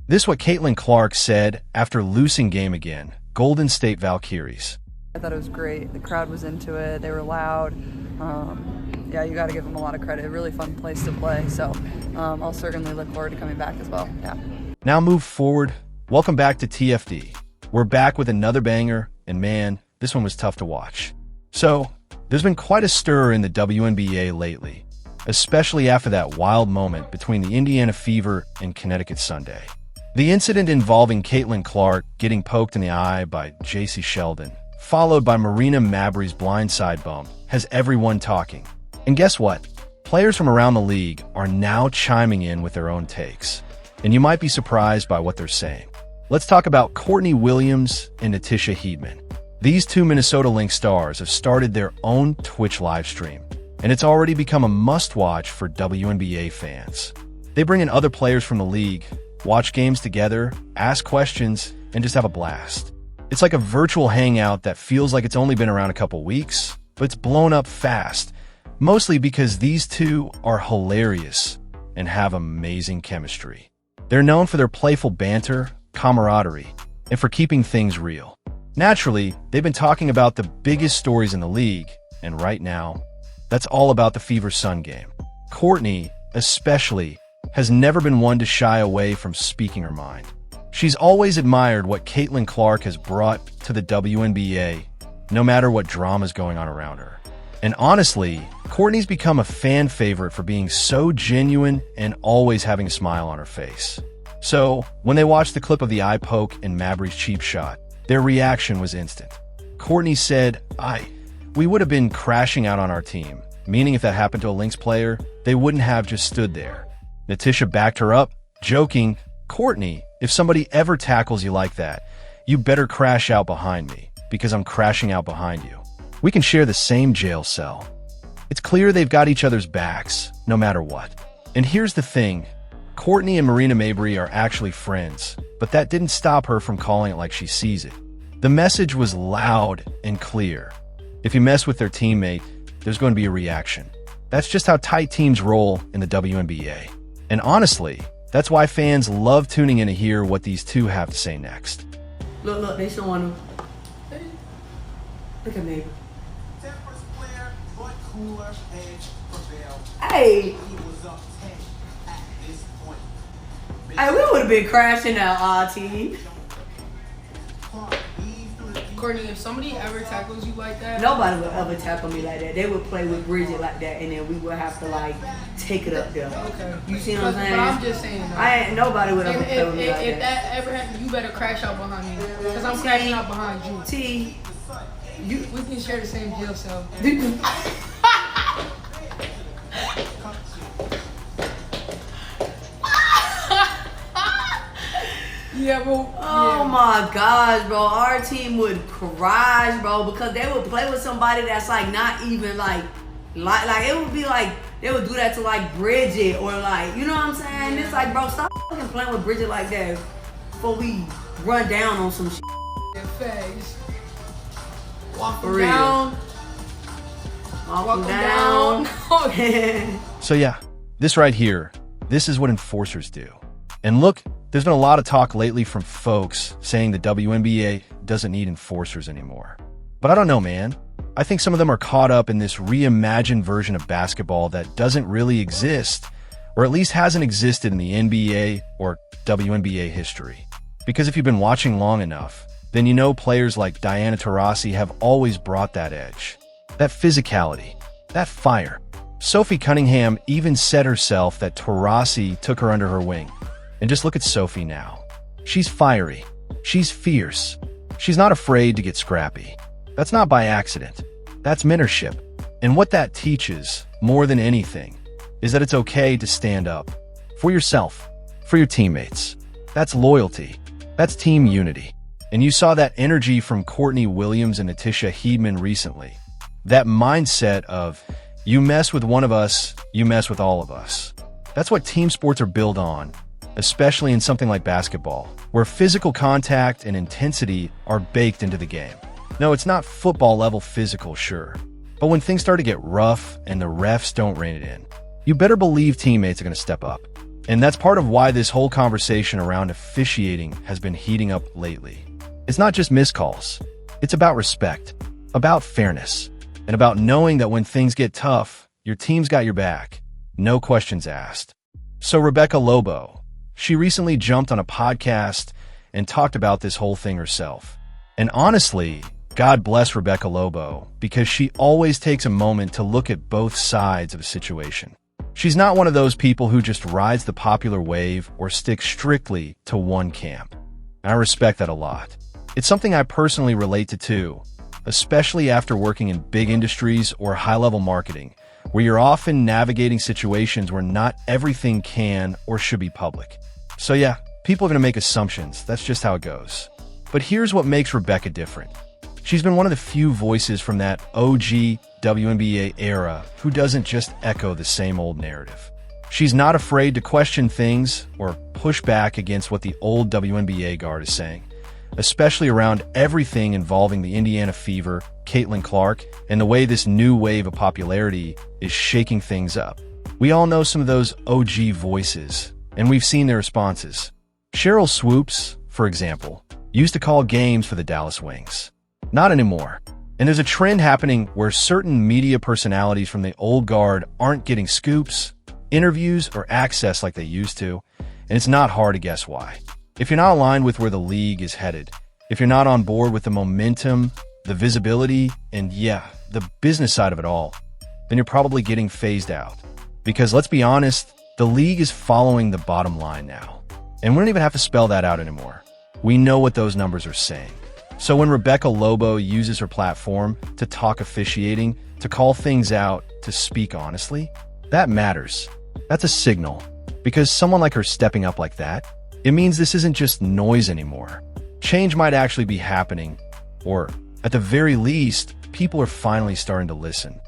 This is what Caitlin Clark said after losing game again, Golden State Valkyries. I thought it was great. The crowd was into it. They were loud. Yeah, you got to give them a lot of credit. A really fun place to play. So I'll certainly look forward to coming back as well. Yeah. Now move forward. Welcome back to TFD. We're back with another banger, and man, this one was tough to watch. So, there's been quite a stir in the WNBA lately, especially after that wild moment between the Indiana Fever and Connecticut Sunday. The incident involving Caitlin Clark getting poked in the eye by Jacy Sheldon, followed by Marina Mabrey's blindside bump, has everyone talking. And guess what? Players from around the league are now chiming in with their own takes. And you might be surprised by what they're saying. Let's talk about Courtney Williams and Natisha Hiedeman. These two Minnesota Lynx stars have started their own Twitch livestream, and it's already become a must-watch for WNBA fans. They bring in other players from the league, watch games together, ask questions, and just have a blast. It's like a virtual hangout that feels like it's only been around a couple weeks, but it's blown up fast, mostly because these two are hilarious and have amazing chemistry. They're known for their playful banter, camaraderie, and for keeping things real. Naturally, they've been talking about the biggest stories in the league, and right now, that's all about the Fever-Sun game. Courtney, especially, has never been one to shy away from speaking her mind. She's always admired what Caitlin Clark has brought to the WNBA, no matter what drama's going on around her. And honestly, Courtney's become a fan favorite for being so genuine and always having a smile on her face. So, when they watched the clip of the eye poke and Mabrey's cheap shot, their reaction was instant. Courtney said, we would have been crashing out on our team, meaning if that happened to a Lynx player, they wouldn't have just stood there. Natisha backed her up, joking, Courtney, if somebody ever tackles you like that, you better crash out behind me, because I'm crashing out behind you. We can share the same jail cell. It's clear they've got each other's backs, no matter what. And here's the thing, Courtney and Marina Mabrey are actually friends, but that didn't stop her from calling it like she sees it. The message was loud and clear. If you mess with their teammate, there's going to be a reaction. That's just how tight teams roll in the WNBA. And honestly, that's why fans love tuning in to hear what these two have to say next. Look, they showing them. Look at me. Hey! Hey, we would have been crashing out our team. Courtney, if somebody ever tackles you like that, nobody would ever tackle me like that. They would play with Bridget like that, and then we would have to like take it up there. Okay. You see what I'm saying? But I'm just saying. Nobody would ever play with me like if that. that ever happened, you better crash out behind me, because I'm crashing out behind you. We can share the same jail cell. Yeah, bro. Oh my gosh, bro. Our team would crash, bro, because they would play with somebody that's like not even like it would be like they would do that to like Bridget or like, you know what I'm saying? It's like, bro, stop fucking playing with Bridget like that before we run down on some shit. Face. Walk For them down. Walk them down. So yeah, this right here, this is what enforcers do. And look, there's been a lot of talk lately from folks saying the WNBA doesn't need enforcers anymore. But I don't know, man. I think some of them are caught up in this reimagined version of basketball that doesn't really exist, or at least hasn't existed in the NBA or WNBA history. Because if you've been watching long enough, then you know players like Diana Taurasi have always brought that edge, that physicality, that fire. Sophie Cunningham even said herself that Taurasi took her under her wing. And just look at Sophie now. She's fiery. She's fierce. She's not afraid to get scrappy. That's not by accident. That's mentorship. And what that teaches, more than anything, is that it's okay to stand up. For yourself. For your teammates. That's loyalty. That's team unity. And you saw that energy from Courtney Williams and Natisha Hiedeman recently. That mindset of, you mess with one of us, you mess with all of us. That's what team sports are built on. Especially in something like basketball, where physical contact and intensity are baked into the game. No, it's not football-level physical, sure. But when things start to get rough and the refs don't rein it in, you better believe teammates are going to step up. And that's part of why this whole conversation around officiating has been heating up lately. It's not just missed calls. It's about respect, about fairness, and about knowing that when things get tough, your team's got your back. No questions asked. So Rebecca Lobo, she recently jumped on a podcast and talked about this whole thing herself. And honestly, God bless Rebecca Lobo, because she always takes a moment to look at both sides of a situation. She's not one of those people who just rides the popular wave or sticks strictly to one camp. And I respect that a lot. It's something I personally relate to too, especially after working in big industries or high-level marketing, where you're often navigating situations where not everything can or should be public. So yeah, people are going to make assumptions. That's just how it goes. But here's what makes Rebecca different. She's been one of the few voices from that OG WNBA era who doesn't just echo the same old narrative. She's not afraid to question things or push back against what the old WNBA guard is saying, especially around everything involving the Indiana Fever, Caitlin Clark, and the way this new wave of popularity is shaking things up. We all know some of those OG voices, and we've seen their responses. Cheryl Swoops, for example, used to call games for the Dallas Wings. Not anymore. And there's a trend happening where certain media personalities from the old guard aren't getting scoops, interviews, or access like they used to, and it's not hard to guess why. If you're not aligned with where the league is headed, if you're not on board with the momentum, the visibility, and yeah, the business side of it all, then you're probably getting phased out. Because let's be honest, the league is following the bottom line now. And we don't even have to spell that out anymore. We know what those numbers are saying. So when Rebecca Lobo uses her platform to talk officiating, to call things out, to speak honestly, that matters. That's a signal. Because someone like her stepping up like that, it means this isn't just noise anymore. Change might actually be happening, or at the very least, people are finally starting to listen.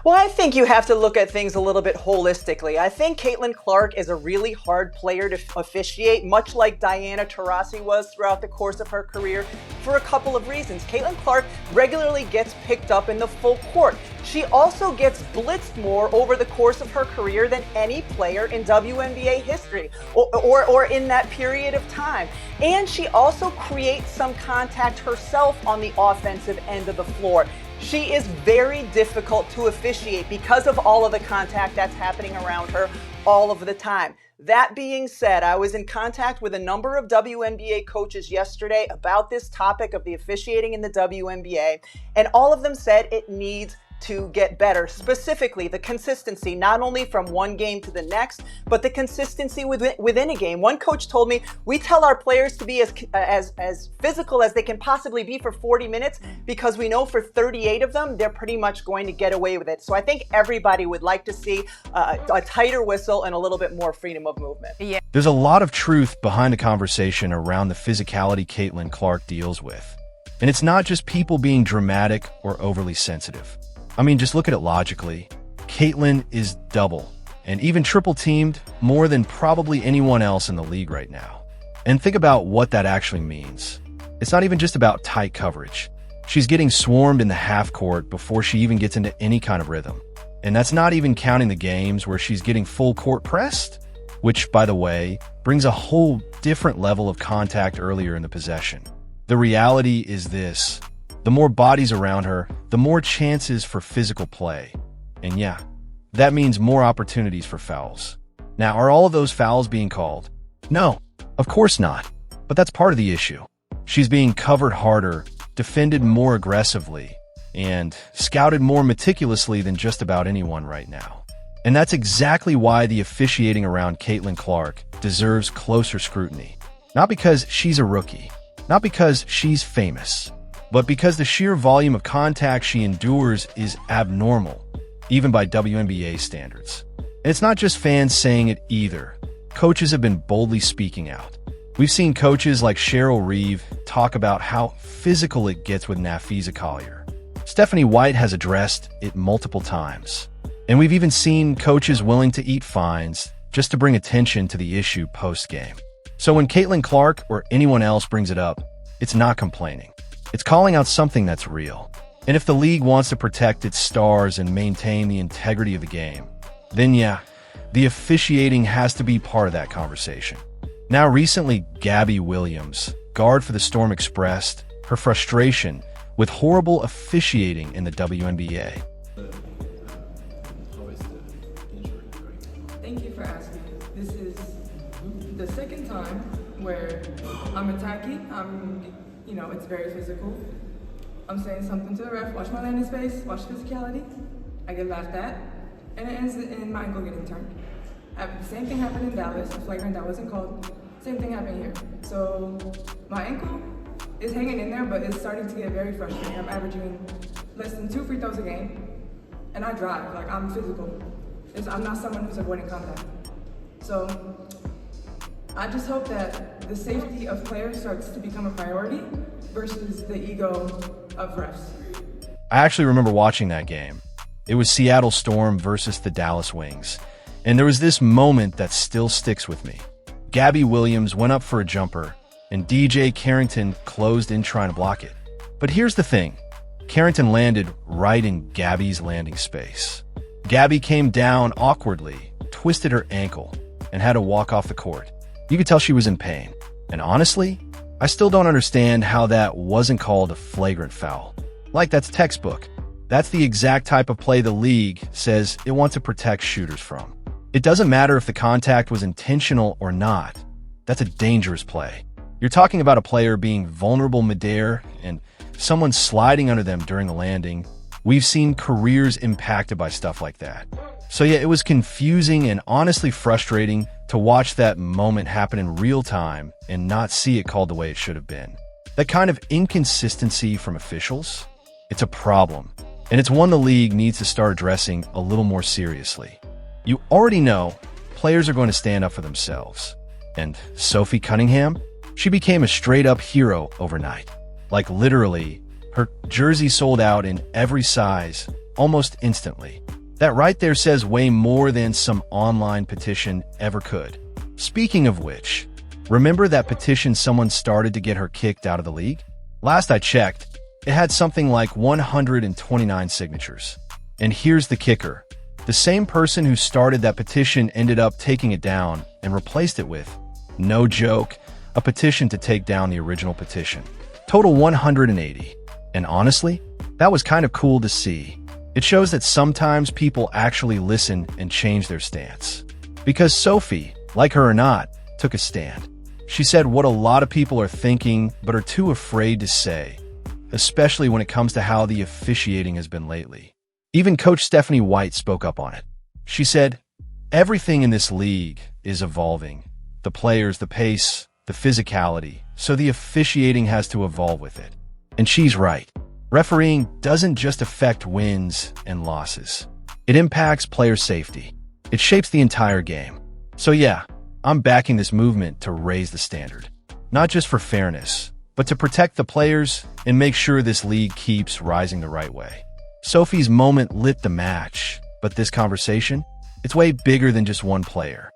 Well, I think you have to look at things a little bit holistically. I think Caitlin Clark is a really hard player to officiate, much like Diana Taurasi was throughout the course of her career, for a couple of reasons. Caitlin Clark regularly gets picked up in the full court. She also gets blitzed more over the course of her career than any player in WNBA history or in that period of time. And she also creates some contact herself on the offensive end of the floor. She is very difficult to officiate because of all of the contact that's happening around her all of the time. That being said, I was in contact with a number of WNBA coaches yesterday about this topic of the officiating in the WNBA, and all of them said it needs to get better, specifically the consistency, not only from one game to the next, but the consistency within a game. One coach told me, we tell our players to be as physical as they can possibly be for 40 minutes because we know for 38 of them, they're pretty much going to get away with it. So I think everybody would like to see a tighter whistle and a little bit more freedom of movement. Yeah. There's a lot of truth behind the conversation around the physicality Caitlin Clark deals with. And it's not just people being dramatic or overly sensitive. I mean, just look at it logically. Caitlin is double and even triple teamed more than probably anyone else in the league right now. And think about what that actually means. It's not even just about tight coverage. She's getting swarmed in the half court before she even gets into any kind of rhythm. And that's not even counting the games where she's getting full court pressed, which, by the way, brings a whole different level of contact earlier in the possession. The reality is this. The more bodies around her, the more chances for physical play. And yeah, that means more opportunities for fouls. Now, are all of those fouls being called? No, of course not. But that's part of the issue. She's being covered harder, defended more aggressively, and scouted more meticulously than just about anyone right now. And that's exactly why the officiating around Caitlin Clark deserves closer scrutiny. Not because she's a rookie, not because she's famous, but because the sheer volume of contact she endures is abnormal, even by WNBA standards. And it's not just fans saying it either. Coaches have been boldly speaking out. We've seen coaches like Cheryl Reeve talk about how physical it gets with Natisha Collier. Stephanie White has addressed it multiple times. And we've even seen coaches willing to eat fines just to bring attention to the issue post-game. So when Caitlin Clark or anyone else brings it up, it's not complaining. It's calling out something that's real. And if the league wants to protect its stars and maintain the integrity of the game, then yeah, The officiating has to be part of that conversation. Now, recently, Gabby Williams, guard for the Storm, expressed her frustration with horrible officiating in the WNBA. Thank you for asking. This is the second time where I'm attacking. It's very physical. I'm saying something to the ref, watch my landing space, watch physicality. I get laughed at, and it ends in my ankle getting turned. The same thing happened in Dallas, a flagrant that wasn't called. Same thing happened here. So my ankle is hanging in there, but it's starting to get very frustrating. I'm averaging less than 2 free throws a game, and I drive, like I'm physical. I'm not someone who's avoiding contact. So I just hope that the safety of players starts to become a priority versus the ego of refs. I actually remember watching that game. It was Seattle Storm versus the Dallas Wings. And there was this moment that still sticks with me. Gabby Williams went up for a jumper, and DJ Carrington closed in trying to block it. But here's the thing. Carrington landed right in Gabby's landing space. Gabby came down awkwardly, twisted her ankle, and had to walk off the court. You could tell she was in pain. And honestly, I still don't understand how that wasn't called a flagrant foul. Like, that's textbook. That's the exact type of play the league says it wants to protect shooters from. It doesn't matter if the contact was intentional or not. That's a dangerous play. You're talking about a player being vulnerable midair and someone sliding under them during the landing. We've seen careers impacted by stuff like that. So yeah, it was confusing and honestly frustrating to watch that moment happen in real time and not see it called the way it should have been. That kind of inconsistency from officials, it's a problem. And it's one the league needs to start addressing a little more seriously. You already know players are going to stand up for themselves. And Sophie Cunningham, she became a straight-up hero overnight. Like literally, her jersey sold out in every size almost instantly. That right there says way more than some online petition ever could. Speaking of which, remember that petition someone started to get her kicked out of the league? Last I checked, it had something like 129 signatures. And here's the kicker. The same person who started that petition ended up taking it down and replaced it with, no joke, a petition to take down the original petition. Total 180. And honestly, that was kind of cool to see. It shows that sometimes people actually listen and change their stance. Because Sophie, like her or not, took a stand. She said what a lot of people are thinking but are too afraid to say, especially when it comes to how the officiating has been lately. Even Coach Stephanie White spoke up on it. She said, everything in this league is evolving. The players, the pace, the physicality, so the officiating has to evolve with it. And she's right. Refereeing doesn't just affect wins and losses. It impacts player safety. It shapes the entire game. So yeah, I'm backing this movement to raise the standard. Not just for fairness, but to protect the players and make sure this league keeps rising the right way. Sophie's moment lit the match, but this conversation, it's way bigger than just one player.